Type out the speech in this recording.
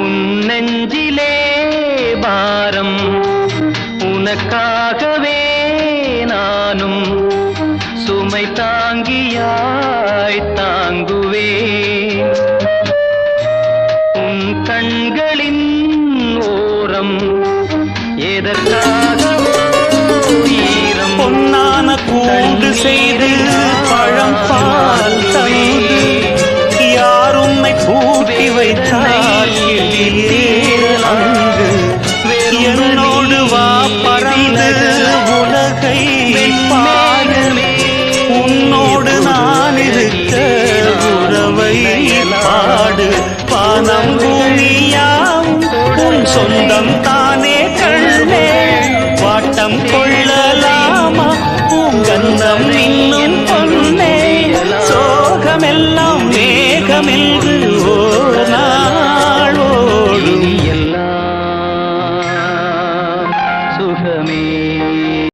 உன் நெஞ்சிலே பாரம் உனக்காகவே நானும் சுமை தாங்கியாய் தாங்குவே உன் கண்களின் ஓரம் எதற்காகவோ ஈரம் பொன்னான கூண்டு செய்து பழம் பால் தந்து யார் உன்னை பூட்டி வைத்தார் அங்கு என்னோடு வா பறந்து உலகை பாருமே உன்னோடு நான் இருக்க உறவை பாடு பானம் பூமியாம் உன் சொந்தம் தானே கண்ணே வாட்டம் கொள்ளலாமா பூங்கந்தம் இன்னும் பொன்னே சோகமெல்லாம் மேகமென்று ஓர் நாள் ஓடும் எல்லாம் சுகமே.